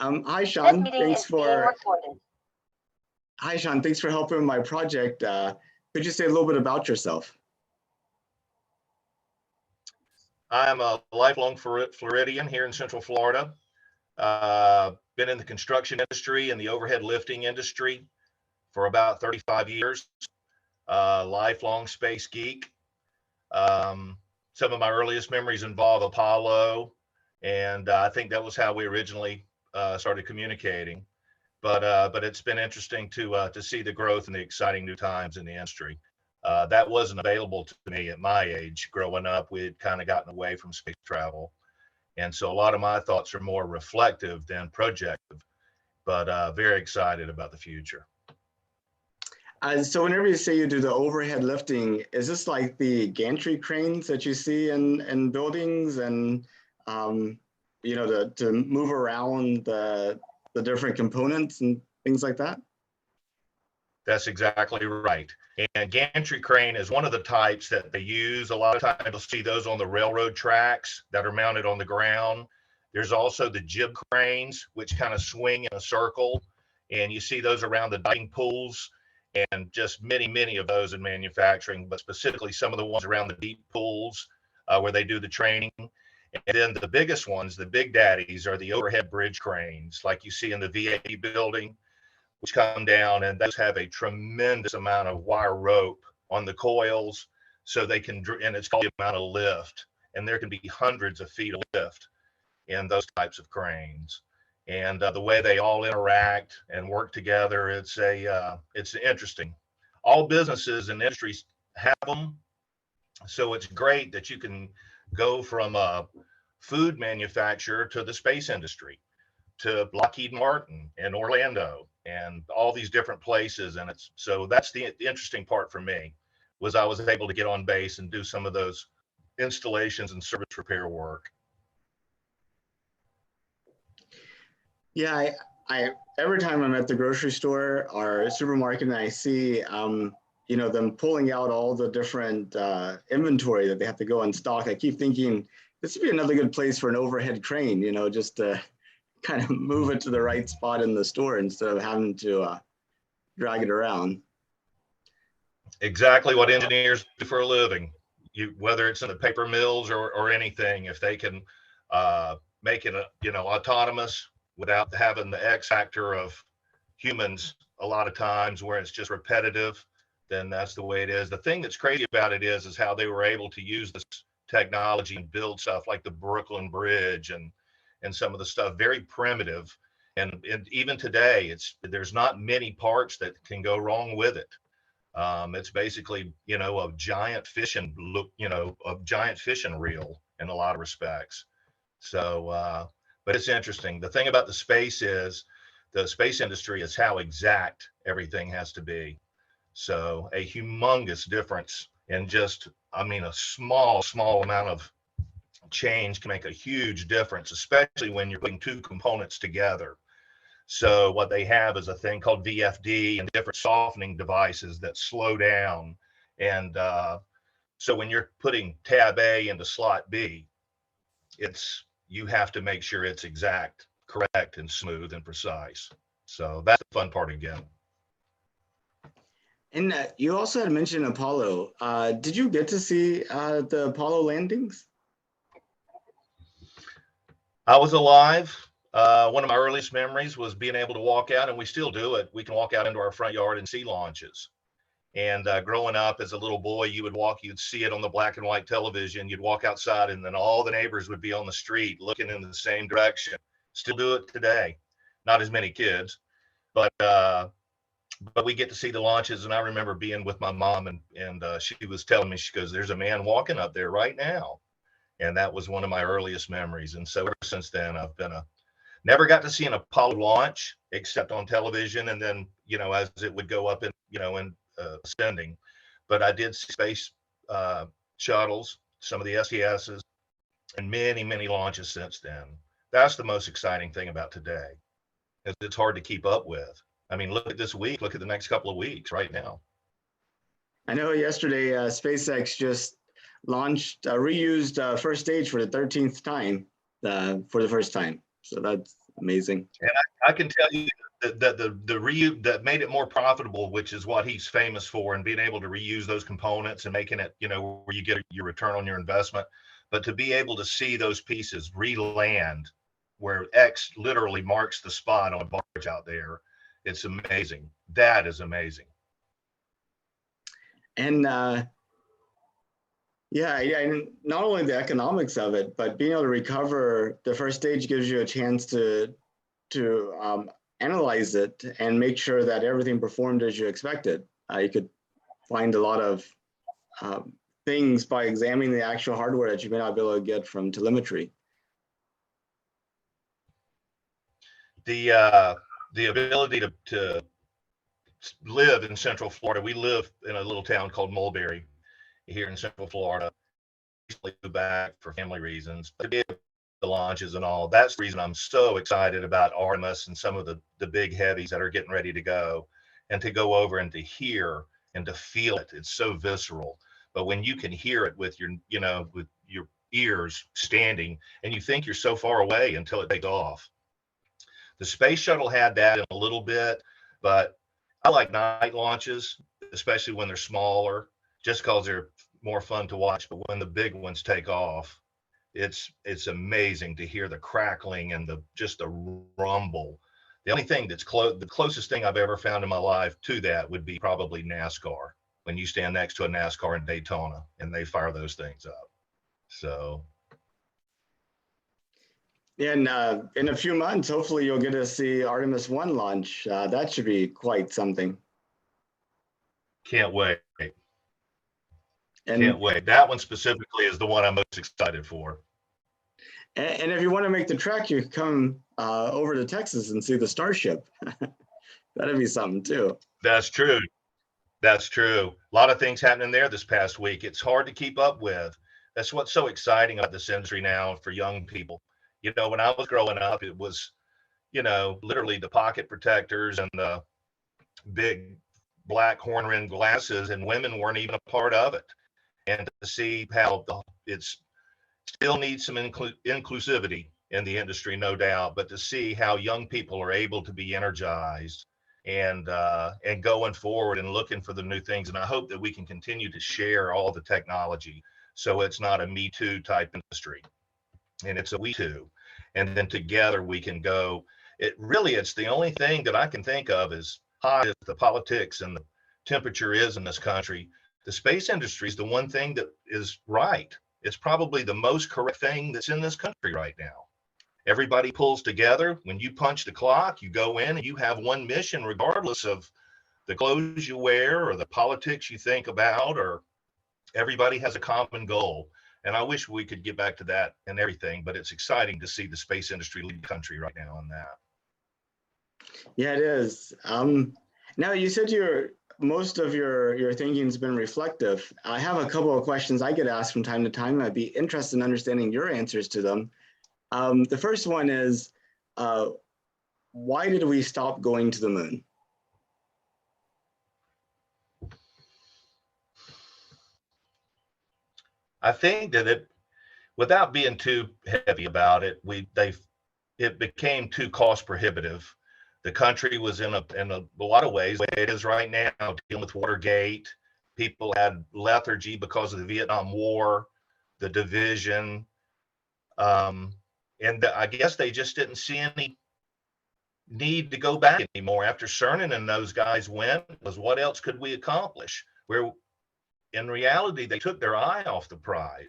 Hi, This Shawn. meeting is being recorded. Hi, Shawn. Thanks for helping with my project. Could you say a little bit about yourself? I'm a lifelong Floridian here in Central Florida. Been in the construction industry and the overhead lifting industry for about 35 years. Lifelong space geek. Some of my earliest memories involve Apollo, and I think that was how we originally started communicating. But it's been interesting to see the growth and the exciting new times in the industry. That wasn't available to me at my age. Growing up, we had kind of gotten away from space travel. And so a lot of my thoughts are more reflective than projective, but very excited about the future. So whenever you say you do the overhead lifting, is this like the gantry cranes that you see in buildings and, to move around the different components and things like that? That's exactly right. And gantry crane is one of the types that they use. A lot of times you'll see those on the railroad tracks that are mounted on the ground. There's also the jib cranes, which kind of swing in a circle. And you see those around the diving pools and just many of those in manufacturing, but specifically some of the ones around the deep pools where they do the training. And then the biggest ones, the big daddies, are the overhead bridge cranes like you see in the VA building, which come down, and those have a tremendous amount of wire rope on the coils, so they can, and it's called the amount of lift, and there can be hundreds of feet of lift in those types of cranes. And the way they all interact and work together, it's interesting. All businesses and industries have them, so it's great that you can go from a food manufacturer to the space industry, to Lockheed Martin in Orlando, and all these different places. And so that's the interesting part for me, was I was able to get on base and do some of those installations and service repair work. Yeah, I every time I'm at the grocery store or supermarket and I see them pulling out all the different inventory that they have to go and stock, I keep thinking this would be another good place for an overhead crane, just to kind of move it to the right spot in the store instead of having to drag it around. Exactly what engineers do for a living. Whether it's in the paper mills or anything, if they can make it autonomous without having the X factor of humans a lot of times where it's just repetitive, then that's the way it is. The thing that's crazy about it is how they were able to use this technology and build stuff like the Brooklyn Bridge and some of the stuff very primitive. And even today, there's not many parts that can go wrong with it. It's basically, a giant fishing reel in a lot of respects. So, but it's interesting. The thing about the space industry is how exact everything has to be. So a humongous difference in just, a small amount of change can make a huge difference, especially when you're putting two components together. So what they have is a thing called VFD and different softening devices that slow down. And so when you're putting tab A into slot B, you have to make sure it's exact, correct, and smooth and precise. So that's the fun part again. And you also had mentioned Apollo. Did you get to see the Apollo landings? I was alive. One of my earliest memories was being able to walk out, and we still do it. We can walk out into our front yard and see launches. And growing up as a little boy, you'd see it on the black and white television. You'd walk outside and then all the neighbors would be on the street looking in the same direction. Still do it today. Not as many kids, but we get to see the launches. And I remember being with my mom and she was telling me, she goes, "There's a man walking up there right now." And that was one of my earliest memories. And so ever since then, I've been never got to see an Apollo launch except on television. And then, as it would go up in ascending, but I did space shuttles, some of the SESs, and many launches since then. That's the most exciting thing about today, is it's hard to keep up with. Look at this week, look at the next couple of weeks right now. I know yesterday SpaceX just launched reused first stage for the 13th time for the first time. So Amazing. And I can tell you that the reuse that made it more profitable, which is what he's famous for, and being able to reuse those components and making it, where you get your return on your investment. But to be able to see those pieces re-land where X literally marks the spot on a barge out there, it's amazing. That is amazing. And yeah, and not only the economics of it, but being able to recover the first stage gives you a chance to analyze it and make sure that everything performed as you expected. You could find a lot of things by examining the actual hardware that you may not be able to get from telemetry. The ability to live in Central Florida. We live in a little town called Mulberry here in Central Florida. Recently moved back for family reasons, but the launches and all. That's the reason I'm so excited about Artemis and some of the big heavies that are getting ready to go, and to go over and to hear and to feel it. It's so visceral. But when you can hear it with your ears standing, and you think you're so far away until it takes off. The space shuttle had that in a little bit, but I like night launches, especially when they're smaller, just because they're more fun to watch. But when the big ones take off, it's amazing to hear the crackling and just the rumble. The only thing that's the closest thing I've ever found in my life to that would be probably NASCAR, when you stand next to a NASCAR in Daytona and they fire those things up. So. And in a few months, hopefully you'll get to see Artemis 1 launch. That should be quite something. Can't wait. Can't wait. That one specifically is the one I'm most excited for. And if you want to make the trek, you come over to Texas and see the Starship. That'd be something too. That's true. That's true. A lot of things happening there this past week. It's hard to keep up with. That's what's so exciting about this industry now for young people. When I was growing up, it was, literally the pocket protectors and the big black horn rimmed glasses, and women weren't even a part of it. And to see how it's still needs some inclusivity in the industry, no doubt, but to see how young people are able to be energized and going forward and looking for the new things. And I hope that we can continue to share all the technology, so it's not a Me Too type industry, and it's a we too. And then together we can go. It's the only thing that I can think of, as high as the politics and the temperature is in this country. The space industry is the one thing that is right. It's probably the most correct thing that's in this country right now. Everybody pulls together. When you punch the clock, you go in and you have one mission, regardless of the clothes you wear or the politics you think about, or everybody has a common goal. And I wish we could get back to that and everything, but it's exciting to see the space industry lead the country right now on that. Yeah, it is. Now, you said most of your thinking's been reflective. I have a couple of questions I get asked from time to time. I'd be interested in understanding your answers to them. The first one is, why did we stop going to the moon? I think that without being too heavy about it, it became too cost prohibitive. The country was in a lot of ways the way it is right now, dealing with Watergate. People had lethargy because of the Vietnam War, the division, and I guess they just didn't see any need to go back anymore. After Cernan and those guys went, was what else could we accomplish? Where in reality, they took their eye off the prize,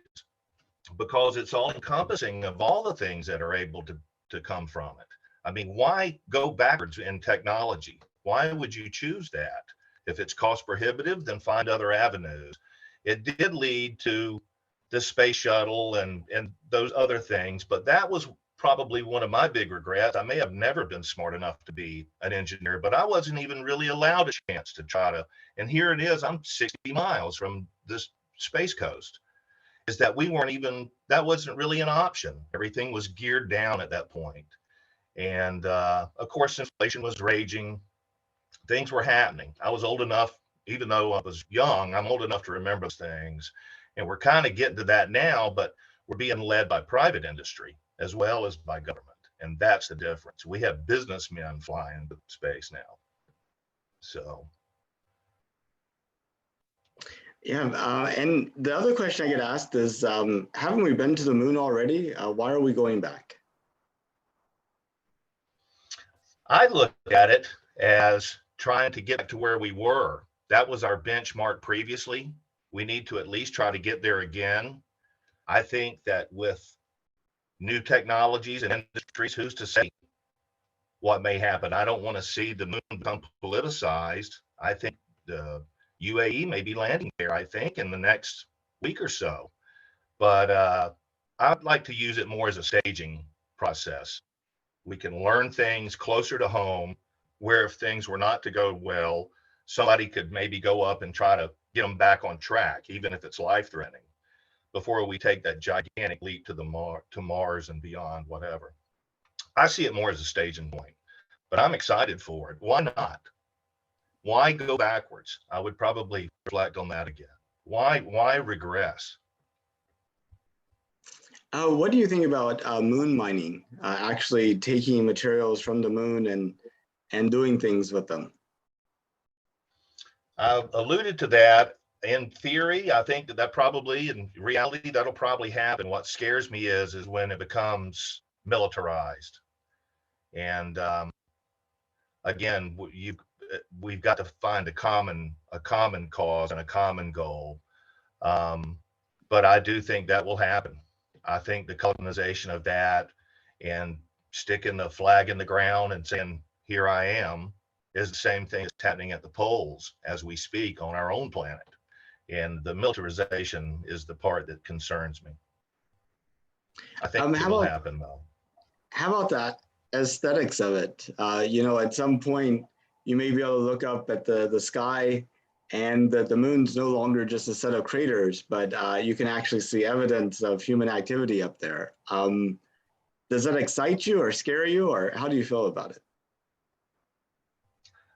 because it's all encompassing of all the things that are able to come from it. I mean, why go backwards in technology? Why would you choose that? If it's cost prohibitive, then find other avenues. It did lead to the space shuttle and those other things, but that was probably one of my big regrets. I may have never been smart enough to be an engineer, but I wasn't even really allowed a chance to try to. And here it is, I'm 60 miles from this space coast. Is that that wasn't really an option. Everything was geared down at that point. And of course, inflation was raging. Things were happening. I was old enough, even though I was young, I'm old enough to remember those things. And we're kind of getting to that now, but we're being led by private industry as well as by government. And that's the difference. We have businessmen flying into space now. So. Yeah, and the other question I get asked is, haven't we been to the moon already? Why are we going back? I look at it as trying to get back to where we were. That was our benchmark previously. We need to at least try to get there again. I think that with new technologies and industries, who's to say what may happen? I don't want to see the moon become politicized. I think the UAE may be landing there, I think, in the next week or so. But I'd like to use it more as a staging process. We can learn things closer to home, where if things were not to go well, somebody could maybe go up and try to get them back on track, even if it's life-threatening, before we take that gigantic leap to Mars and beyond, whatever. I see it more as a staging point, but I'm excited for it. Why not? Why go backwards? I would probably reflect on that again. Why regress? What do you think about moon mining? Actually taking materials from the moon and doing things with them? I alluded to that. In theory, I think that probably, in reality, that'll probably happen. What scares me is when it becomes militarized. And again, we've got to find a common cause and a common goal. But I do think that will happen. I think the colonization of that and sticking the flag in the ground and saying, "Here I am," is the same thing that's happening at the poles as we speak on our own planet. And the militarization is the part that concerns me. I think it will happen, though. How about that aesthetics of it? At some point, you may be able to look up at the sky and that the moon's no longer just a set of craters, but you can actually see evidence of human activity up there. Does that excite you or scare you, or how do you feel about it?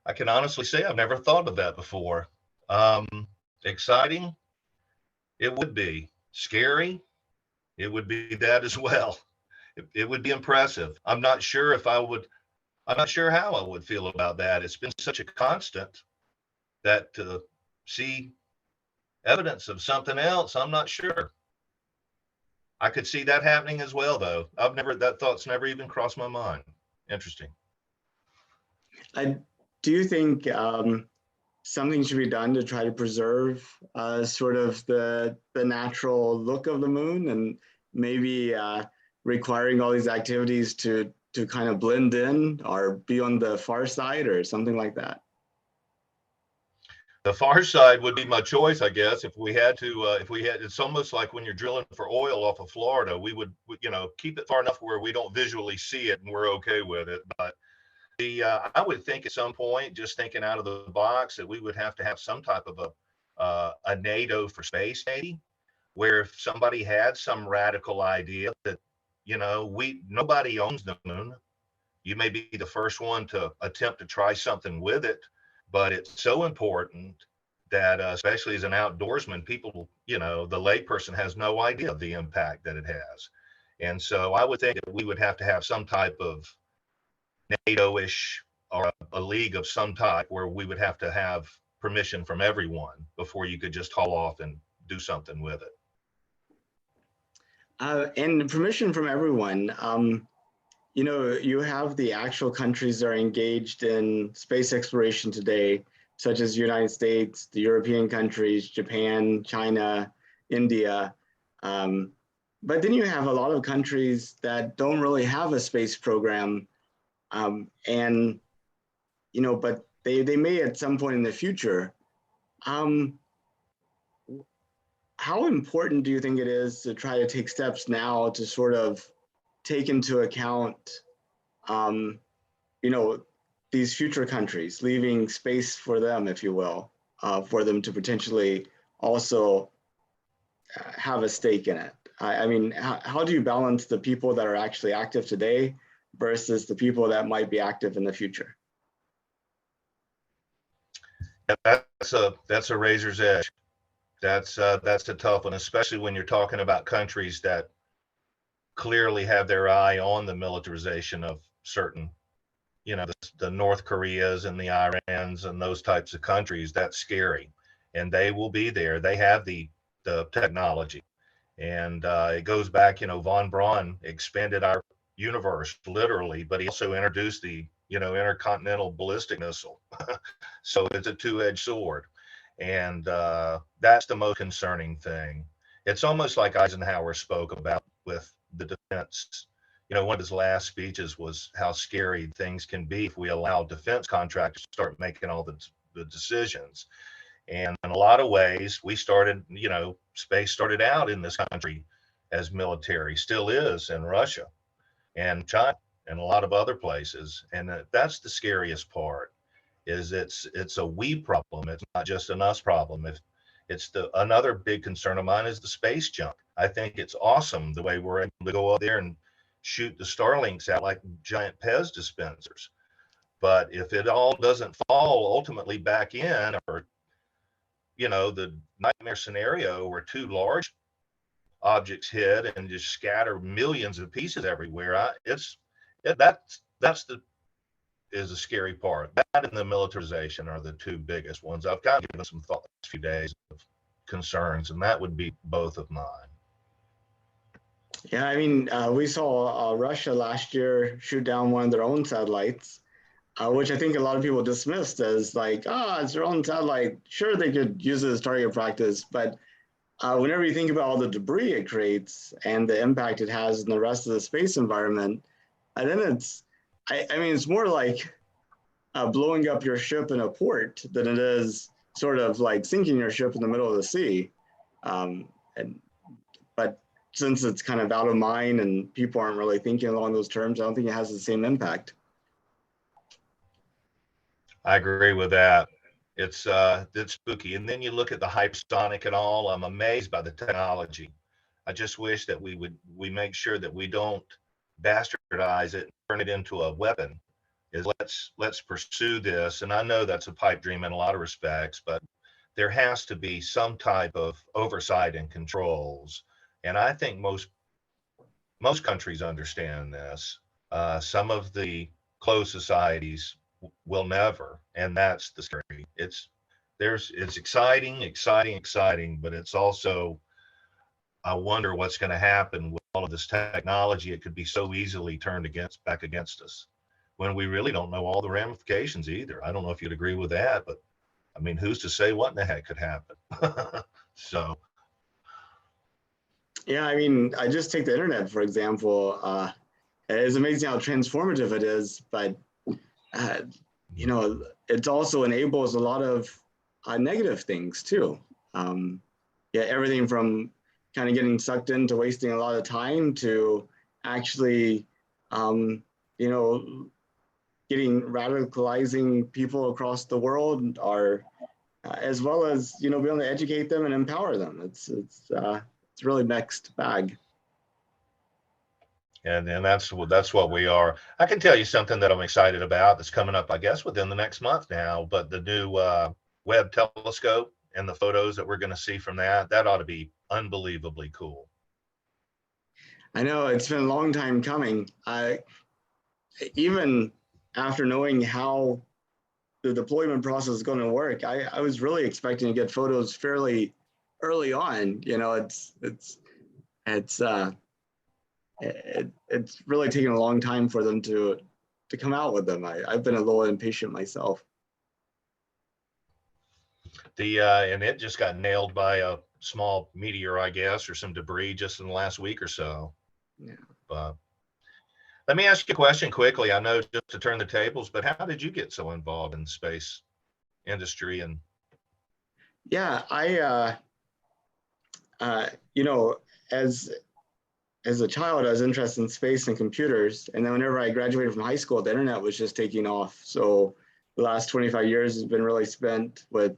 I can honestly say I've never thought of that before. Exciting? It would be. Scary? It would be that as well. It would be impressive. I'm not sure how I would feel about that. It's been such a constant that to see evidence of something else, I'm not sure. I could see that happening as well, though. That thought's never even crossed my mind. Interesting. Do you think something should be done to try to preserve sort of the natural look of the moon, and maybe requiring all these activities to kind of blend in or be on the far side or something like that? The far side would be my choice, I guess. If we had, it's almost like when you're drilling for oil off of Florida, we would, keep it far enough where we don't visually see it and we're okay with it. But I would think at some point, just thinking out of the box, that we would have to have some type of a NATO for space, maybe, where if somebody had some radical idea that, nobody owns the moon, you may be the first one to attempt to try something with it, but it's so important that, especially as an outdoorsman, people, the layperson has no idea of the impact that it has. And so I would think that we would have to have some type of NATO-ish or a league of some type where we would have to have permission from everyone before you could just haul off and do something with it. And permission from everyone. You have the actual countries that are engaged in space exploration today, such as the United States, the European countries, Japan, China, India. But then you have a lot of countries that don't really have a space program. But they may at some point in the future. How important do you think it is to try to take steps now to sort of take into account, these future countries, leaving space for them, if you will, for them to potentially also have a stake in it? How do you balance the people that are actually active today versus the people that might be active in the future? That's a razor's edge. That's a tough one, especially when you're talking about countries that clearly have their eye on the militarization of certain, the North Koreas and the Irans and those types of countries. That's scary. And they will be there. They have the technology. And it goes back, von Braun expanded our universe literally, but he also introduced the, intercontinental ballistic missile. So it's a two-edged sword. And that's the most concerning thing. It's almost like Eisenhower spoke about with the defense. One of his last speeches was how scary things can be if we allow defense contractors to start making all the decisions. And in a lot of ways, we started, space started out in this country as military, still is in Russia and China and a lot of other places. And that's the scariest part, is it's a we problem. It's not just an us problem. It's another big concern of mine is the space junk. I think it's awesome the way we're able to go up there and shoot the Starlinks out like giant Pez dispensers. But if it all doesn't fall ultimately back in, or the nightmare scenario where two large objects hit and just scatter millions of pieces everywhere, that's the is a scary part. That and the militarization are the two biggest ones. I've got to give them some thought the last few days of concerns, and that would be both of mine. Yeah, I mean, we saw Russia last year shoot down one of their own satellites, which I think a lot of people dismissed as like, it's their own satellite. Sure, they could use it as target practice, but whenever you think about all the debris it creates and the impact it has in the rest of the space environment, then I mean, it's more like blowing up your ship in a port than it is sort of like sinking your ship in the middle of the sea. But since it's kind of out of mind and people aren't really thinking along those terms, I don't think it has the same impact. I agree with that. It's spooky. And then you look at the hypersonic and all. I'm amazed by the technology. I just wish that we make sure that we don't bastardize it and turn it into a weapon. Let's pursue this. And I know that's a pipe dream in a lot of respects, but there has to be some type of oversight and controls. And I think most countries understand this. Some of the closed societies will never, and that's the scary. It's exciting, but it's also, I wonder what's going to happen with all of this technology. It could be so easily turned back against us when we really don't know all the ramifications either. I don't know if you'd agree with that, but I mean, who's to say what in the heck could happen? So. Yeah, I mean, I just take the internet, for example. It's amazing how transformative it is, but it also enables a lot of negative things too. Everything from kind of getting sucked into wasting a lot of time to actually, getting radicalizing people across the world, or as well as being able to educate them and empower them. It's really mixed bag. And that's what we are. I can tell you something that I'm excited about that's coming up, I guess, within the next month now. But the new Webb telescope and the photos that we're going to see from that ought to be unbelievably cool. I know it's been a long time coming. Even after knowing how the deployment process is going to work, I was really expecting to get photos fairly early on. It's really taken a long time for them to come out with them. I've been a little impatient myself. And it just got nailed by a small meteor, I guess, or some debris just in the last week or so. Yeah. But let me ask you a question quickly. I know just to turn the tables, but how did you get so involved in the space industry? And yeah, as a child, I was interested in space and computers. And then whenever I graduated from high school, the internet was just taking off. So the last 25 years has been really spent with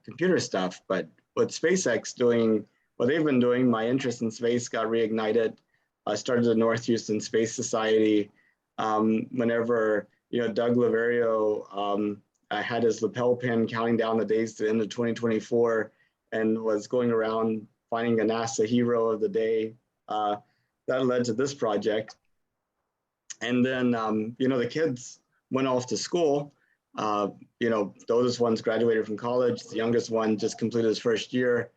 computer stuff. But with SpaceX doing what they've been doing, my interest in space got reignited. I started the North Houston Space Society. Whenever Doug Laverio had his lapel pin counting down the days to the end of 2024 and was going around finding a NASA hero of the day. that led to this project. And then, the kids went off to school. The oldest one's graduated from college. The youngest one just completed his first year.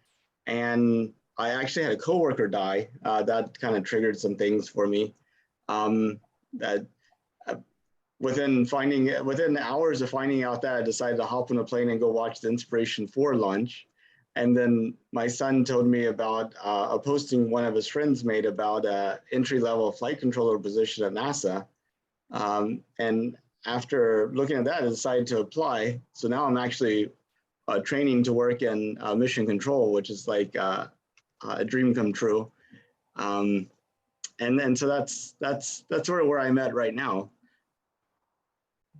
And I actually had a coworker die. That kind of triggered some things for me. That within hours of finding out that, I decided to hop on a plane and go watch the Inspiration 4 launch. And then my son told me about a posting one of his friends made about an entry-level flight controller position at NASA. And after looking at that, I decided to apply. So now I'm actually training to work in mission control, which is like a dream come true. And so that's sort of where I'm at right now.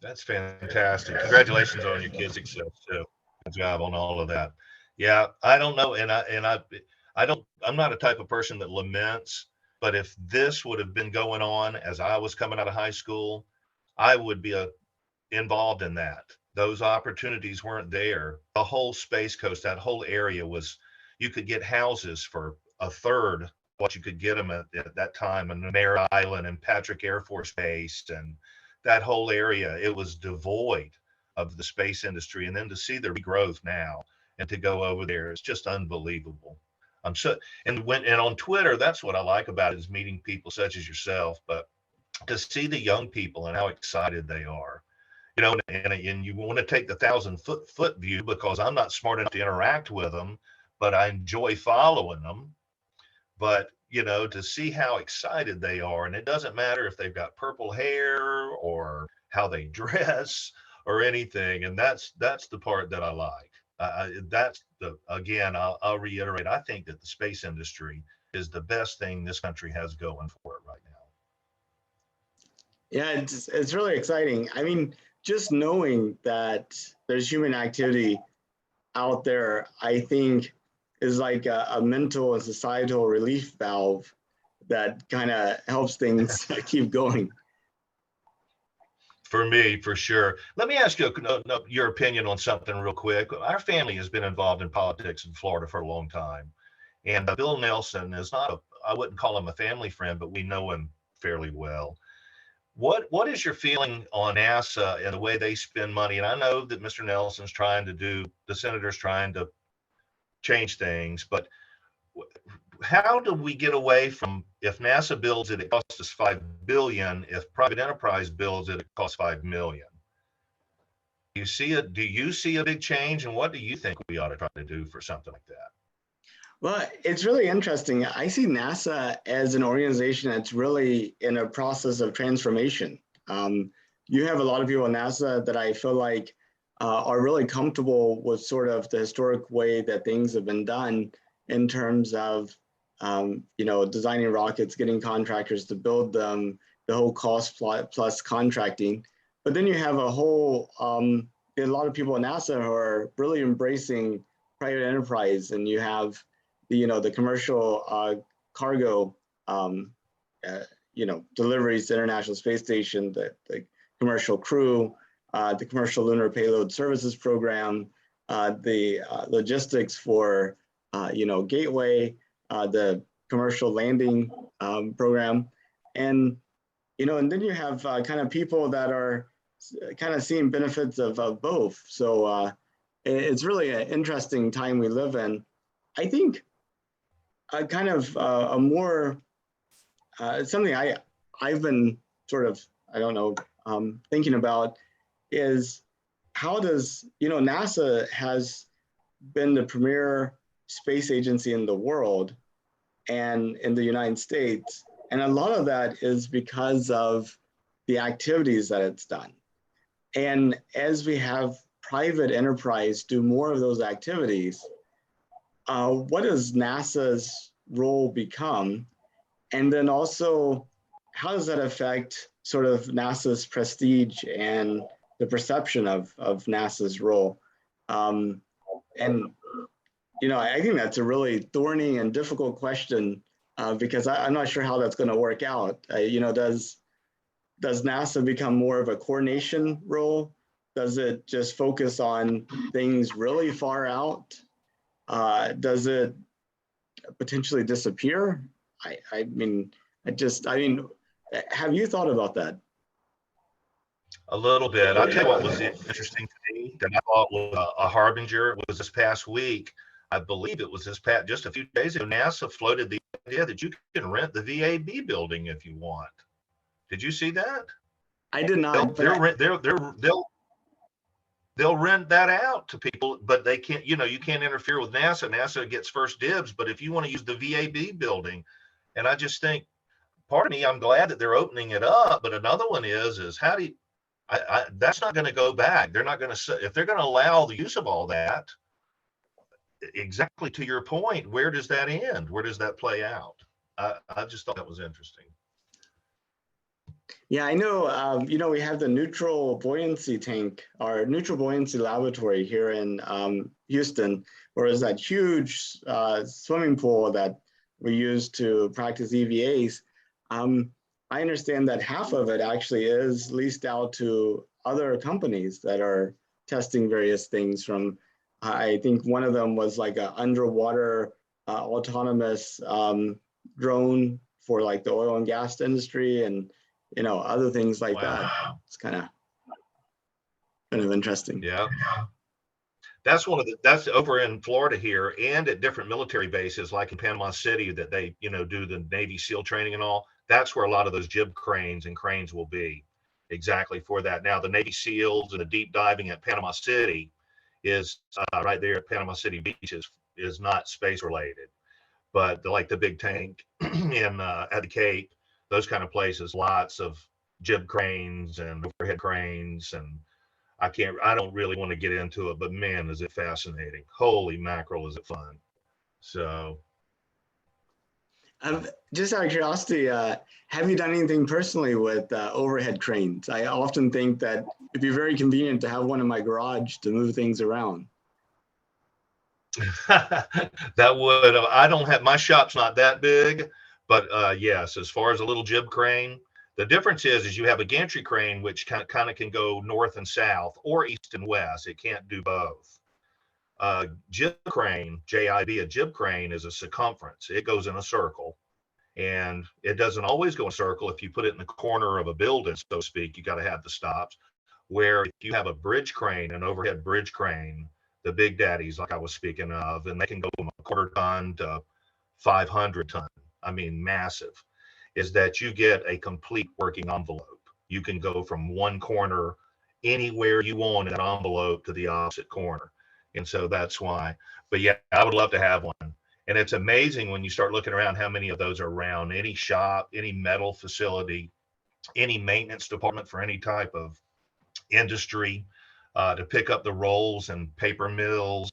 That's fantastic. Congratulations on your kids' success too. Good job on all of that. Yeah, I don't know, I'm not a type of person that laments, but if this would have been going on as I was coming out of high school, I would be involved in that. Those opportunities weren't there. The whole Space Coast, that whole area you could get houses for a third what you could get them at that time in Merritt Island and Patrick Air Force Base, and that whole area, it was devoid of the space industry. And then to see the regrowth now and to go over there, it's just unbelievable. And on Twitter, that's what I like about it, is meeting people such as yourself, but to see the young people and how excited they are, and you want to take the 1,000-foot view, because I'm not smart enough to interact with them, but I enjoy following them. But, to see how excited they are, and it doesn't matter if they've got purple hair or how they dress or anything. And that's the part that I like. I'll reiterate, I think that the space industry is the best thing this country has going for it right now. Yeah, it's really exciting. I mean, just knowing that there's human activity out there, I think is like a mental and societal relief valve that kind of helps things keep going. For me, for sure. Let me ask you your opinion on something real quick. Our family has been involved in politics in Florida for a long time. And Bill Nelson is I wouldn't call him a family friend, but we know him fairly well. What is your feeling on NASA and the way they spend money? And I know that Mr. Nelson's the senator's trying to change things, but how do we get away from, if NASA builds it, it costs us $5 billion. If private enterprise builds it, it costs $5 million. Do you see a big change, and what do you think we ought to try to do for something like that? Well, it's really interesting. I see NASA as an organization that's really in a process of transformation. You have a lot of people in NASA that I feel like are really comfortable with sort of the historic way that things have been done in terms of, designing rockets, getting contractors to build them, the whole cost plus contracting. But then you have a lot of people in NASA who are really embracing private enterprise, and you have the commercial cargo, deliveries to International Space Station, the commercial crew, the commercial lunar payload services program, the logistics for, Gateway, the commercial landing program, and then you have kind of people that are kind of seeing benefits of both. So it's really an interesting time we live in. I think kind of a more something I've been sort of, I don't know, thinking about is how does, NASA has been the premier space agency in the world and in the United States. And a lot of that is because of the activities that it's done. And as we have private enterprise do more of those activities, what does NASA's role become? And then also, how does that affect sort of NASA's prestige and the perception of NASA's role? I think that's a really thorny and difficult question because I'm not sure how that's going to work out. Does NASA become more of a coordination role? Does it just focus on things really far out? Does it potentially disappear? I mean, I mean, have you thought about that? A little bit. I'll tell you what was interesting to me that I thought was a harbinger was this past week. I believe it was this past just a few days ago. NASA floated the idea that you can rent the VAB building if you want. Did you see that? I did They'll not, but they'll rent they'll rent that out to people, but they can't. You can't interfere with NASA. NASA gets first dibs. But if you want to use the VAB building, and I just think part of me, I'm glad that they're opening it up. But another one is how do you, that's not going to go back. They're not going to, if they're going to allow the use of all that, exactly to your point, where does that end? Where does that play out? I just thought that was interesting. yeah, I know. We have the neutral buoyancy tank, our neutral buoyancy laboratory here in Houston, where is that huge swimming pool that we use to practice EVAs. I understand that half of it actually is leased out to other companies that are testing various things. From, I think one of them was like an underwater autonomous drone for like the oil and gas industry, and other things like that. Wow. It's kind of interesting. Yeah. That's over in Florida here and at different military bases, like in Panama City, that they, do the Navy SEAL training and all. That's where a lot of those jib cranes and cranes will be exactly for that. Now, the Navy SEALs and the deep diving at Panama City is right there at Panama City Beach is not space related, but like the big tank in at the Cape, those kind of places, lots of jib cranes and overhead cranes. And I don't really want to get into it, but man, is it fascinating. Holy mackerel, is it fun. So. Just out of curiosity, have you done anything personally with overhead cranes? I often think that it'd be very convenient to have one in my garage to move things around. That would, I don't have, my shop's not that big, but yes, as far as a little jib crane, the difference is you have a gantry crane, which kind of can go north and south or east and west. It can't do both. Jib crane, JIB, a jib crane is a circumference. It goes in a circle, and it doesn't always go in a circle. If you put it in the corner of a building, so to speak, you got to have the stops. Where if you have a bridge crane, an overhead bridge crane, the big daddies, like I was speaking of, and they can go from a quarter ton to 500 ton. I mean, massive. Is that you get a complete working envelope. You can go from one corner anywhere you want in that envelope to the opposite corner. And so that's why. But yeah, I would love to have one. And it's amazing when you start looking around how many of those are around. Any shop, any metal facility, any maintenance department for any type of industry, to pick up the rolls and paper mills.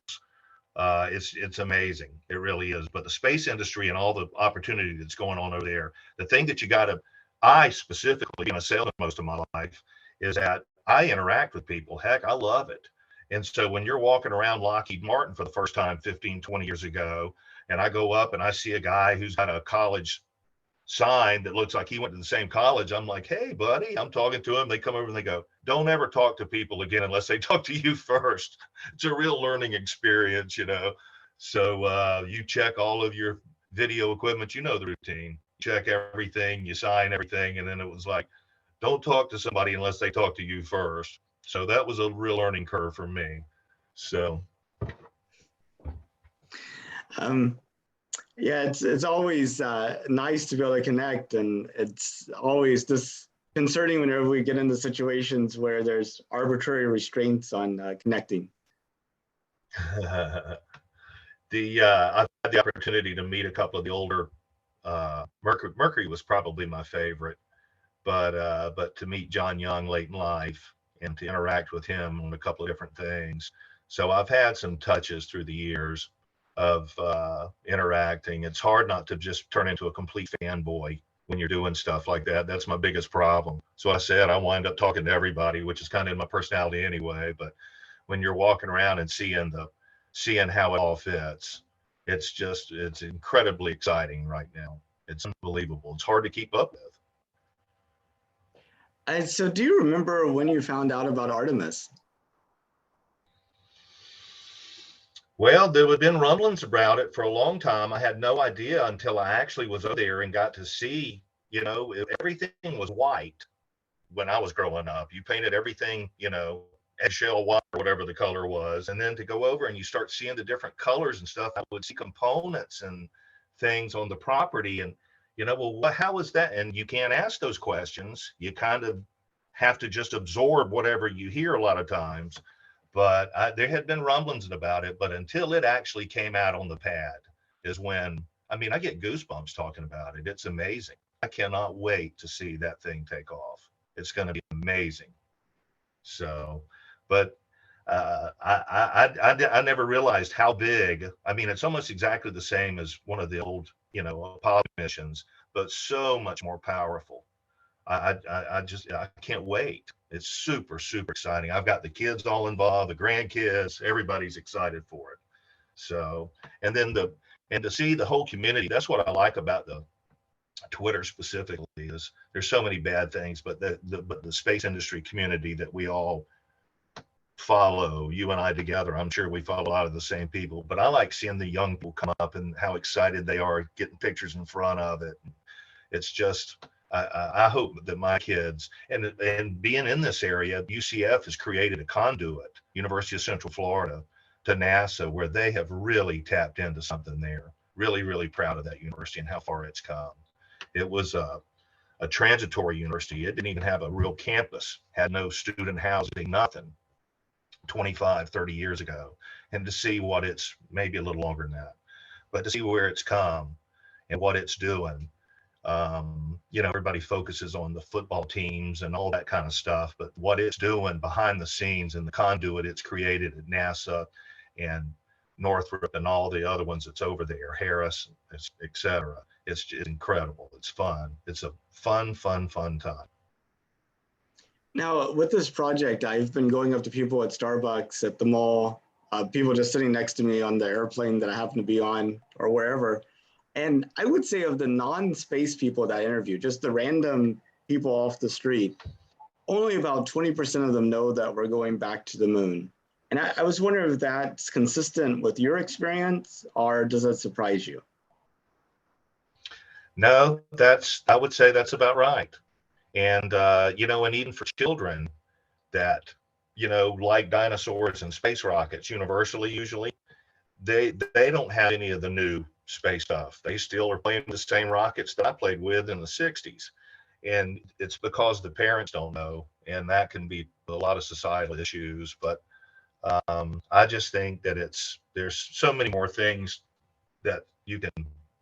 It's amazing. It really is. But the space industry and all the opportunity that's going on over there, the thing that I specifically, being a salesman most of my life, is that I interact with people. Heck, I love it. And so when you're walking around Lockheed Martin for the first time 15, 20 years ago, and I go up and I see a guy who's got a college sign that looks like he went to the same college, I'm like, hey, buddy, I'm talking to him. They come over and they go, don't ever talk to people again unless they talk to you first. It's a real learning experience, So you check all of your video equipment, the routine, check everything, you sign everything. And then it was like, don't talk to somebody unless they talk to you first. So that was a real learning curve for me. So. Yeah, it's always nice to be able to connect, and it's always disconcerting whenever we get into situations where there's arbitrary restraints on connecting. I've had the opportunity to meet a couple of the older. Mercury was probably my favorite, but to meet John Young late in life and to interact with him on a couple of different things. So I've had some touches through the years of interacting. It's hard not to just turn into a complete fanboy when you're doing stuff like that. That's my biggest problem. So I said I wind up talking to everybody, which is kind of in my personality anyway. But when you're walking around and seeing how it all fits, it's incredibly exciting right now. It's unbelievable. It's hard to keep up with. So do you remember when you found out about Artemis? Well, there have been rumblings about it for a long time. I had no idea until I actually was over there and got to see You know, everything was white when I was growing up. You painted everything, you know, eggshell white or whatever the color was. And then to go over and you start seeing the different colors and stuff, I would see components and things on the property. And, you know, well, how is that? And you can't ask those questions. You kind of have to just absorb whatever you hear a lot of times. But there had been rumblings about it, but until it actually came out on the pad is when, I mean, I get goosebumps talking about it. It's amazing. I cannot wait to see that thing take off. It's going to be amazing. So, but I never realized how big. I mean, it's almost exactly the same as one of the old, you know, Apollo missions, but so much more powerful. I can't wait. It's super, super exciting. I've got the kids all involved, the grandkids, everybody's excited for it. So, and then and to see the whole community, that's what I like about the Twitter specifically is there's so many bad things, but the space industry community that we all follow, you and I together, I'm sure we follow a lot of the same people, but I like seeing the young people come up and how excited they are getting pictures in front of it. It's just, I hope that my kids and being in this area, UCF has created a conduit, University of Central Florida, to NASA, where they have really tapped into something there. Really, really proud of that university and how far it's come. It was a transitory university. It didn't even have a real campus, had no student housing, nothing 25, 30 years ago. And to see what it's, maybe a little longer than that, but to see where it's come and what it's doing. You know, everybody focuses on the football teams and all that kind of stuff, but what it's doing behind the scenes and the conduit it's created at NASA and Northrop and all the other ones that's over there, Harris, et cetera. It's just incredible. It's fun. It's a fun time. Now, with this project, I've been going up to people at Starbucks, at the mall, people just sitting next to me on the airplane that I happen to be on or wherever. And I would say of the non-space people that I interview, just the random people off the street, only about 20% of them know that we're going back to the moon. And I was wondering if that's consistent with your experience, or does that surprise you? No, I would say that's about right. And, you know, and even for children that, you know, like dinosaurs and space rockets universally, usually, they don't have any of the new space stuff. They still are playing the same rockets that I played with in the 60s. And it's because the parents don't know. And that can be a lot of societal issues. But I just think that there's so many more things that you can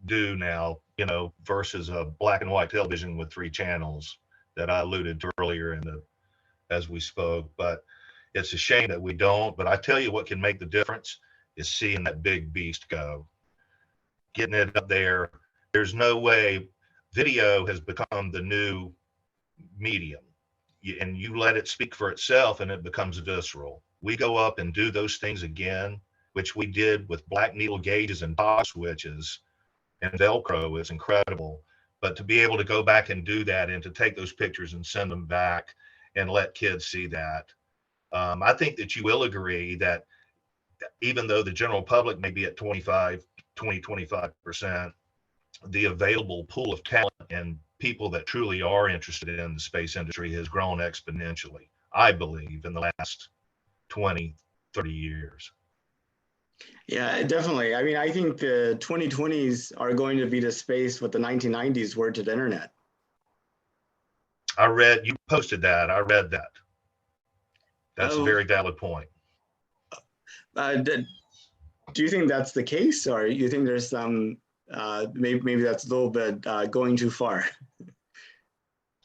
do now, you know, versus a black and white television with 3 channels that I alluded to earlier as we spoke. But it's a shame that we don't. But I tell you what can make the difference is seeing that big beast go, getting it up there. There's no way. Video has become the new medium, and you let it speak for itself and it becomes visceral. We go up and do those things again, which we did with black needle gauges and pop switches and Velcro is incredible. But to be able to go back and do that and to take those pictures and send them back and let kids see that, I think that you will agree that even though the general public may be at 25%, the available pool of talent and people that truly are interested in the space industry has grown exponentially, I believe, in the last 20, 30 years. Yeah, definitely. I mean, I think the 2020s are going to be to space what the 1990s were to the internet. You posted that. I read that. That's a very valid point. Do you think that's the case, or you think there's some, maybe that's a little bit going too far?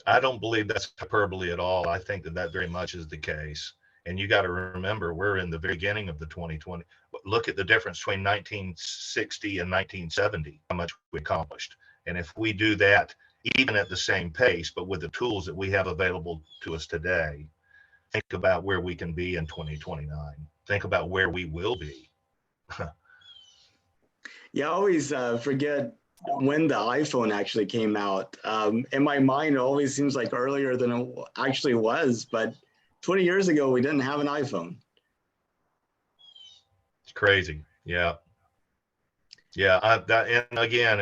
I don't believe that's hyperbole at all. I think that very much is the case. And you got to remember, we're in the very beginning of the 2020. Look at the difference between 1960 and 1970, how much we accomplished. And if we do that, even at the same pace, but with the tools that we have available to us today, think about where we can be in 2029. Think about where we will be. Yeah, I always forget when the iPhone actually came out. In my mind, it always seems like earlier than it actually was, but 20 years ago, we didn't have an iPhone. It's crazy. Yeah. Yeah. And again,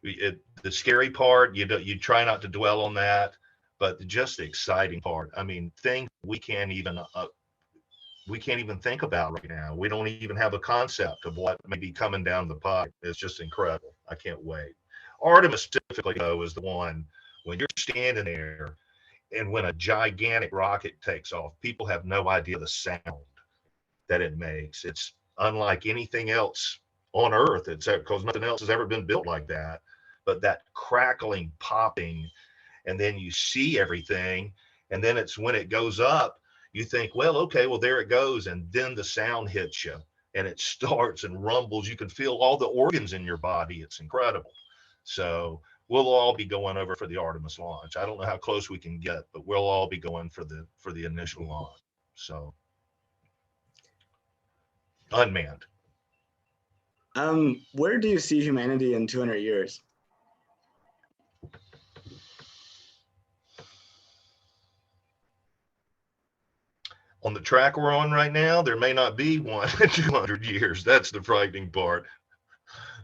The scary part, you try not to dwell on that, but just the exciting part. I mean, things we can't even think about right now. We don't even have a concept of what may be coming down the pipe. It's just incredible. I can't wait. Artemis specifically, though, is the one when you're standing there and when a gigantic rocket takes off, people have no idea the sound that it makes. It's unlike anything else on Earth. It's because nothing else has ever been built like that. But that crackling, popping, and then you see everything, and then it's when it goes up, you think, well, okay, well, there it goes, and then the sound hits you, and it starts and rumbles. You can feel all the organs in your body. It's incredible. So we'll all be going over for the Artemis launch. I don't know how close we can get, but we'll all be going for the initial launch. So unmanned. Where do you see humanity in 200 years? On the track we're on right now, there may not be one in 200 years. That's the frightening part.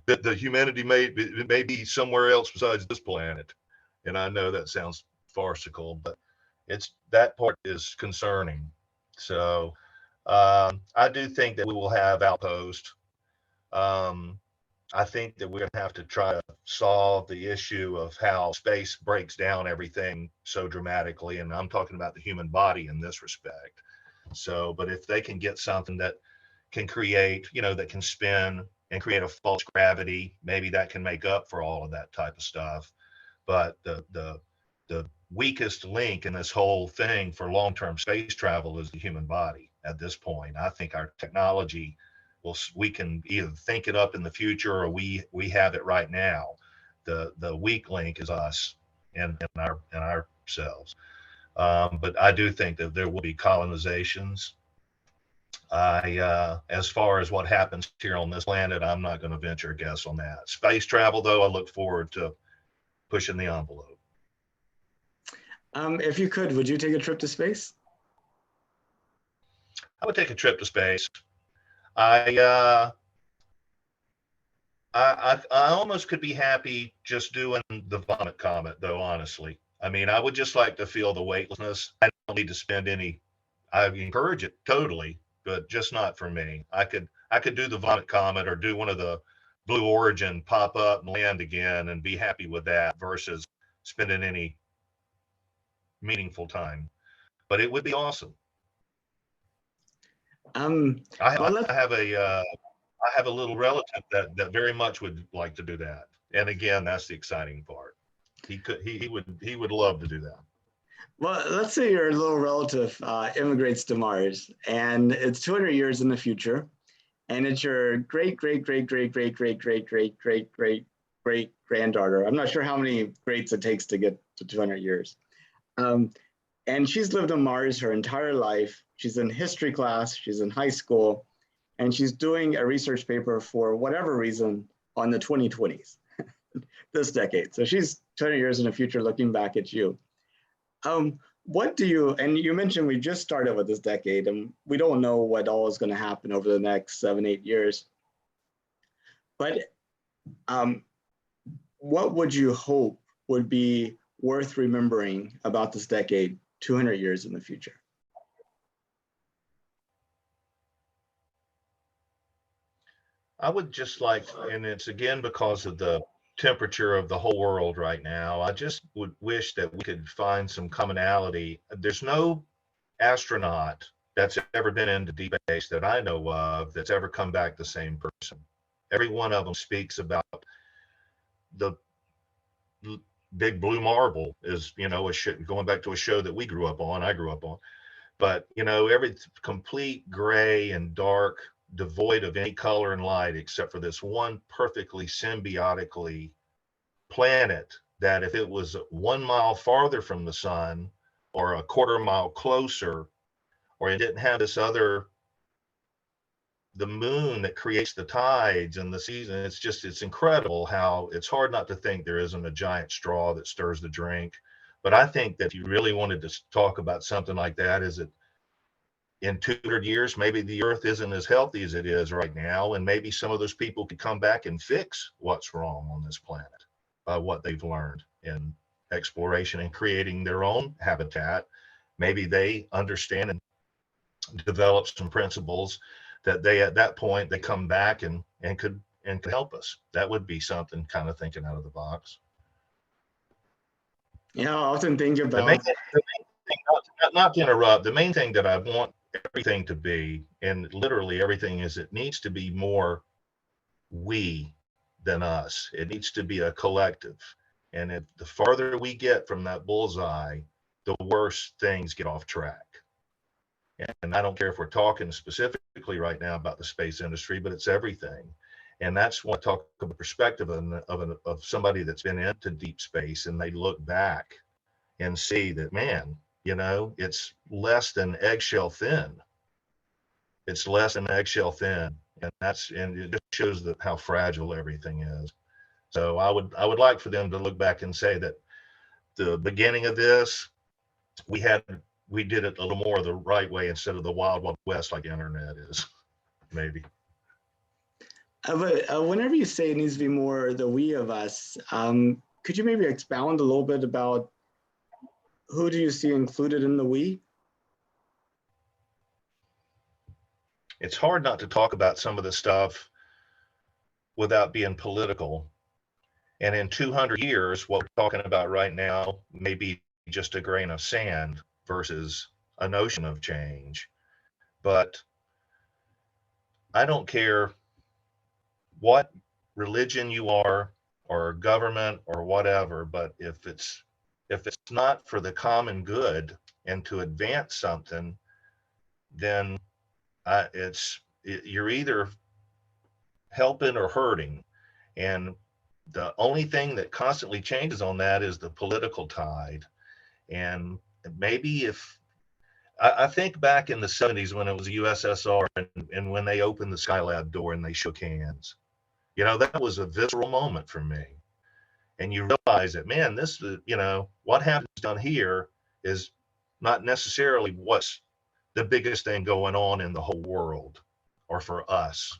That the humanity may be somewhere else besides this planet. And I know that sounds farcical, but that part is concerning. So I do think that we will have outposts. Um, I think that we're going to have to try to solve the issue of how space breaks down everything so dramatically. And I'm talking about the human body in this respect. So, but if they can get something that can create, that can spin and create a false gravity, maybe that can make up for all of that type of stuff. But the weakest link in this whole thing for long-term space travel is the human body at this point. I think our technology we can either think it up in the future or we have it right now. The weak link is us and ourselves. But I do think that there will be colonizations. As far as what happens here on this planet, I'm not going to venture a guess on that. Space travel, though, I look forward to pushing the envelope. If you could, would you take a trip to space? I would take a trip to space. I almost could be happy just doing the vomit comet, though, honestly. I mean, I would just like to feel the weightlessness. I don't need to spend any. I encourage it totally, but just not for me. I could do the vomit comet or do one of the Blue Origin pop up and land again and be happy with that versus spending any meaningful time. But it would be awesome. I have a little relative that very much would like to do that. And again, that's the exciting part. He would love to do that. Well, let's say your little relative immigrates to Mars, and it's 200 years in the future, and it's your great great great great great great great great great great great granddaughter. I'm not sure how many greats it takes to get to 200 years. And she's lived on Mars her entire life. She's in history class, she's in high school, and she's doing a research paper for whatever reason on the 2020s, this decade. So she's 200 years in the future looking back at you. What do you, and you mentioned we just started with this decade and we don't know what all is going to happen over the next 7-8 years. But what would you hope would be worth remembering about this decade 200 years in the future? I would just like, and it's again because of the temperature of the whole world right now, I just would wish that we could find some commonality. There's no astronaut that's ever been into deep space that I know of that's ever come back the same person. Every one of them speaks about the big blue marble is, going back to a show that I grew up on, but every complete gray and dark, devoid of any color and light except for this one perfectly symbiotically planet that if it was 1 mile farther from the sun or a quarter mile closer, or it didn't have the moon that creates the tides and the season, it's incredible how it's hard not to think there isn't a giant straw that stirs the drink. But I think that if you really wanted to talk about something like that, is it in 200 years, maybe the earth isn't as healthy as it is right now. And maybe some of those people could come back and fix what's wrong on this planet. by what they've learned in exploration and creating their own habitat. Maybe they understand and develop some principles that they at that point they come back and could help us. That would be something kind of thinking out of the box. I often think The main, about, the main thing, not to interrupt, the main thing that I want everything to be, and literally everything, is it needs to be more we than us. It needs to be a collective. And if the farther we get from that bullseye, the worse things get off track. And I don't care if we're talking specifically right now about the space industry, but it's everything. And that's what I talk about perspective of somebody that's been into deep space and they look back and see that, man, it's less than eggshell thin. It's less than eggshell thin. And it just shows that how fragile everything is. So I would like for them to look back and say that the beginning of this, we did it a little more the right way instead of the wild, wild west like the internet is, maybe. but whenever you say it needs to be more the we of us, could you maybe expound a little bit about who do you see included in the we? It's hard not to talk about some of the stuff without being political. And in 200 years, what we're talking about right now may be just a grain of sand versus an ocean of change. But I don't care what religion you are or government or whatever, but if it's not for the common good and to advance something, then you're either helping or hurting. And the only thing that constantly changes on that is the political tide. And maybe if I think back in the 70s when it was the USSR and when they opened the Skylab door and they shook hands, that was a visceral moment for me. And you realize that, man, what happens down here is not necessarily what's the biggest thing going on in the whole world or for us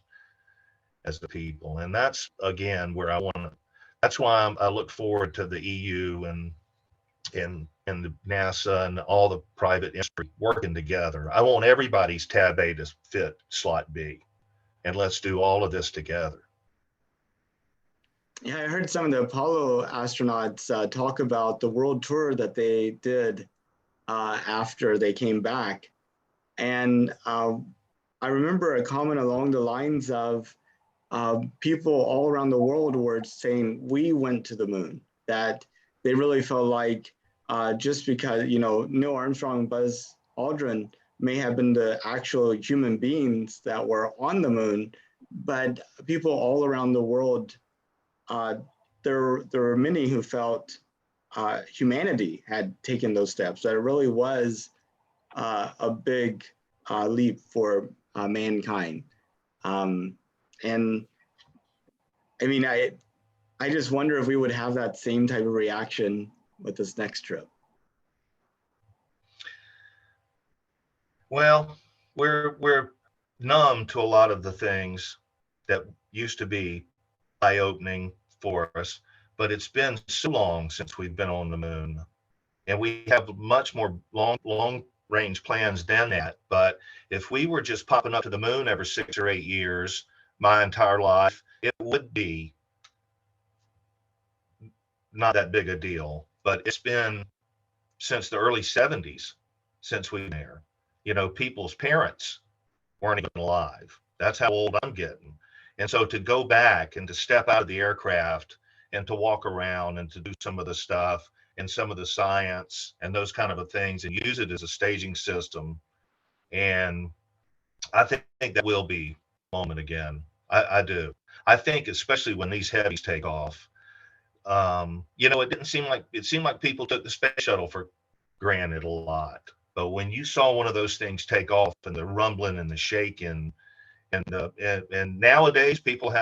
as the people. And that's, again, where that's why I look forward to the EU and the NASA and all the private industry working together. I want everybody's tab A to fit slot B, and let's do all of this together. Yeah, I heard some of the Apollo astronauts talk about the world tour that they did after they came back. And I remember a comment along the lines of people all around the world were saying, we went to the moon, that they really felt like just because, Neil Armstrong and Buzz Aldrin may have been the actual human beings that were on the moon, but people all around the world, there were many who felt humanity had taken those steps, that it really was a big leap for mankind. And I mean, I just wonder if we would have that same type of reaction with this next trip. Well, we're numb to a lot of the things that used to be eye-opening for us, but it's been so long since we've been on the moon, and we have much more long range plans than that. But if we were just popping up to the moon every 6 or 8 years, my entire life, it would be not that big a deal. But it's been since the early 70s since we've been there. People's parents weren't even alive. That's how old I'm getting. And so to go back and to step out of the aircraft and to walk around and to do some of the stuff and some of the science and those kind of things and use it as a staging system. And I think that will be a moment again. I do. I think especially when these heavies take off, it seemed like people took the space shuttle for granted a lot. But when you saw one of those things take off and the rumbling and the shaking and nowadays people they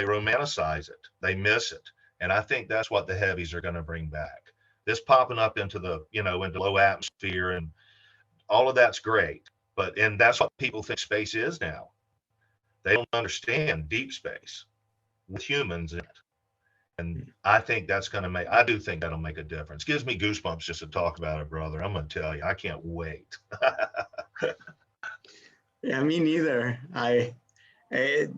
romanticize it, they miss it. And I think that's what the heavies are going to bring back. This popping up into into low atmosphere and all of that's great. And that's what people think space is now. They don't understand deep space with humans in it. And I think I do think that'll make a difference. Gives me goosebumps just to talk about it, brother. I'm going to tell you, I can't wait. Yeah, me neither.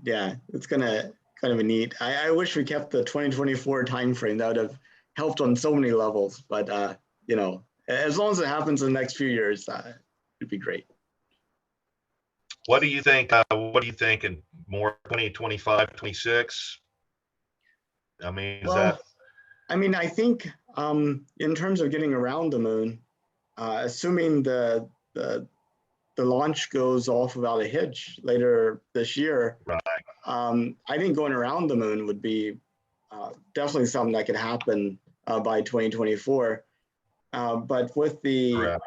Yeah, it's gonna kind of a neat. I wish we kept the 2024 timeframe. That would have helped on so many levels. But as long as it happens in the next few years, it'd be great. What do you think? What do you think in more 2025, 26? I mean, is Well, that I mean, I think in terms of getting around the moon, assuming the the launch goes off without a hitch later this year, right? I think going around the moon would be definitely something that could happen by 2024. But with the Correct.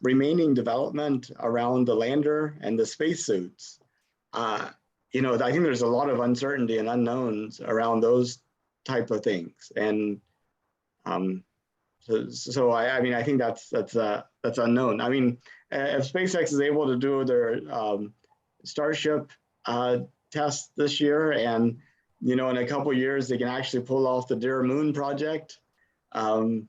remaining development around the lander and the spacesuits, I think there's a lot of uncertainty and unknowns around those type of things. And so I mean, I think that's unknown. I mean, if SpaceX is able to do their Starship test this year, and in a couple of years they can actually pull off the Dear Moon project, um,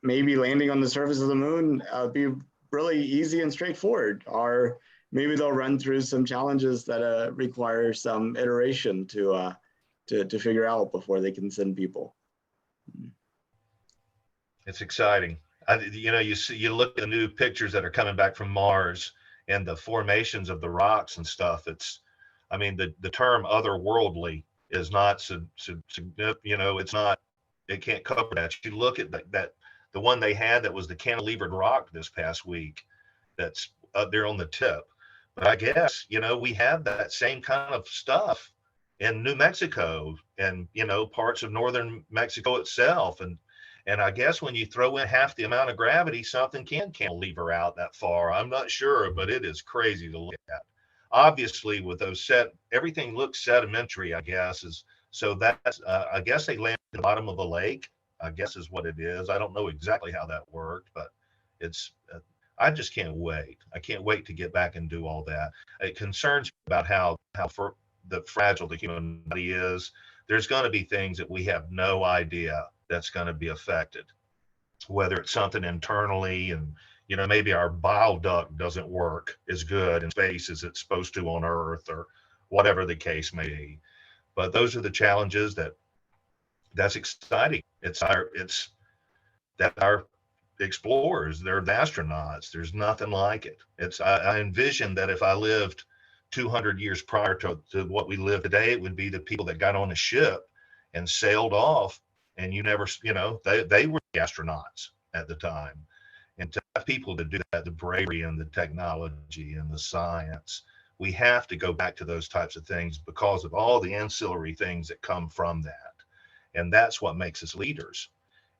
maybe landing on the surface of the moon be really easy and straightforward. Or maybe they'll run through some challenges that require some iteration to figure out before they can send people. It's exciting. You look at the new pictures that are coming back from Mars and the formations of the rocks and stuff. I mean, the term otherworldly is not, it's not, it can't cover that. You look at the one they had that was the cantilevered rock this past week that's up there on the tip. But I guess, we have that same kind of stuff in New Mexico and, parts of northern Mexico itself. And I guess when you throw in half the amount of gravity, something can cantilever out that far. I'm not sure, but it is crazy to look at. Obviously, with everything looks sedimentary, I guess, I guess they landed at the bottom of a lake, I guess is what it is. I don't know exactly how that worked, but I just can't wait. I can't wait to get back and do all that. It concerns me about how fragile the human body is. There's going to be things that we have no idea that's going to be affected, whether it's something internally and, maybe our bile duct doesn't work as good in space as it's supposed to on Earth or whatever the case may be. But those are the challenges that's exciting. It's our explorers, they're the astronauts. There's nothing like it. I envision that if I lived 200 years prior to what we live today, it would be the people that got on a ship and sailed off, and they were the astronauts at the time. And to have people to do that, the bravery and the technology and the science, we have to go back to those types of things because of all the ancillary things that come from that. And that's what makes us leaders.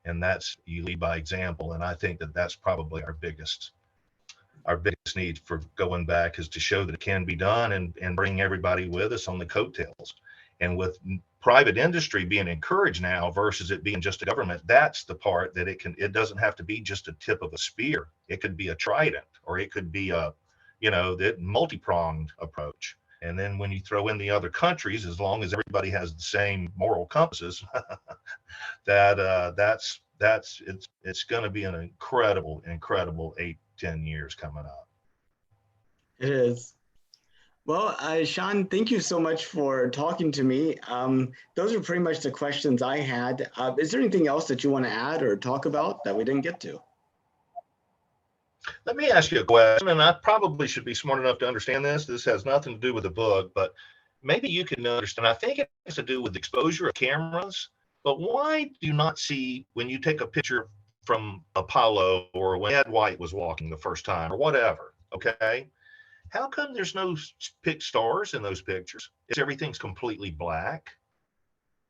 And you lead by example. And I think that's probably our biggest need for going back, is to show that it can be done and bring everybody with us on the coattails. And with private industry being encouraged now versus it being just a government, that's the part that it doesn't have to be just a tip of a spear. It could be a trident, or it could be the multi-pronged approach. And then when you throw in the other countries, as long as everybody has the same moral compasses, it's going to be an incredible 8-10 years coming up. It is. Well, Shawn, thank you so much for talking to me. Those are pretty much the questions I had. Is there anything else that you want to add or talk about that we didn't get to? Let me ask you a question, and I probably should be smart enough to understand this. This has nothing to do with the book, but maybe you can understand. I think it has to do with exposure of cameras. But why do you not see, when you take a picture from Apollo or when Ed White was walking the first time or whatever, okay? How come there's no stars in those pictures? Is everything's completely black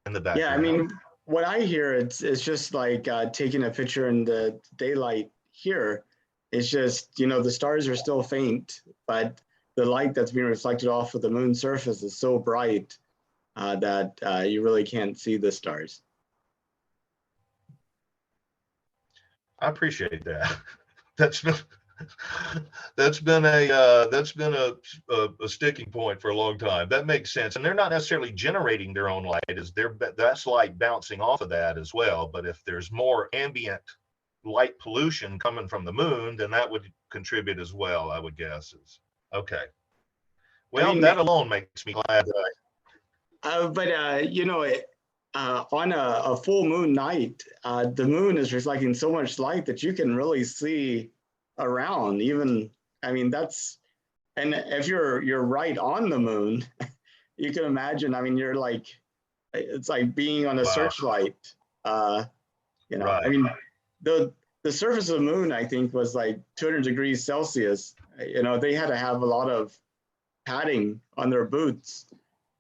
in the Yeah, I background? mean, what I hear, it's just like taking a picture in the daylight here. It's just, the stars are still faint, but the light that's being reflected off of the moon's surface is so bright that you really can't see the stars. I appreciate that. That's been a sticking point for a long time. That makes sense. And they're not necessarily generating their own light, that's light bouncing off of that as well. But if there's more ambient light pollution coming from the moon, then that would contribute as well, I would guess. Okay. I Well, mean, that alone makes me glad that but on a full moon night, the moon is reflecting so much light that you can really see around. Even, I mean, that's, and if you're right on the moon, you can imagine. I mean, you're like, it's like being on a wow, searchlight. Uh, I right. mean, the surface of the moon, I think, was like 200 degrees Celsius. They had to have a lot of padding on their boots,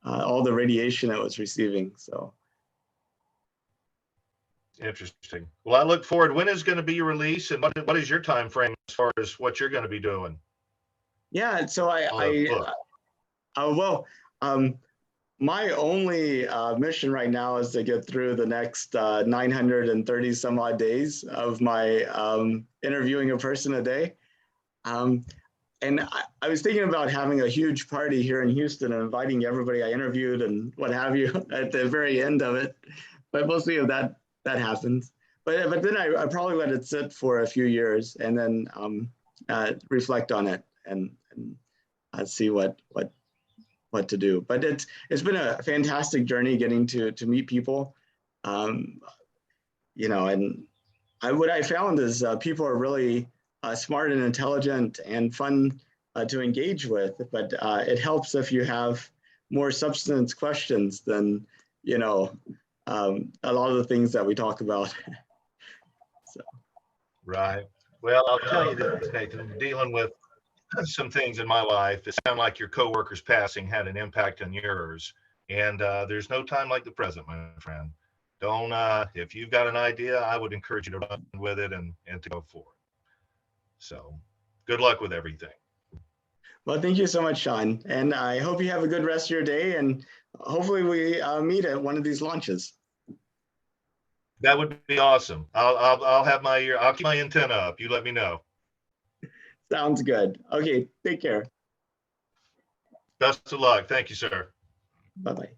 all the radiation it was receiving. So Interesting. Well, I look forward. When is going to be your release, and what is your time frame as far as what you're going to be doing yeah, so on the book? well, um, my only mission right now is to get through the next 930 some odd days of my interviewing a person a day. Um, and I was thinking about having a huge party here in Houston and inviting everybody I interviewed and what have you at the very end of it. But we'll see if that happens. But then I probably let it sit for a few years and then reflect on it and see what to do. But it's been a fantastic journey getting to meet people, um, and what I found is people are really smart and intelligent and fun to engage with. But it helps if you have more substance questions than a lot of the things that we talk about. So. Right. Well, I'll tell you this, Nathan, dealing with some things in my life, it sounded like your coworker's passing had an impact on yours. And there's no time like the present, my friend. Don't, if you've got an idea, I would encourage you to run with it and to go for it. So good luck with everything. Well, thank you so much, Shawn. And I hope you have a good rest of your day. And hopefully we meet at one of these launches. That would be awesome. I'll have my ear, I'll keep my antenna up. You let me know. Sounds good. Okay, take care. Best of luck. Thank you, sir. Bye-bye.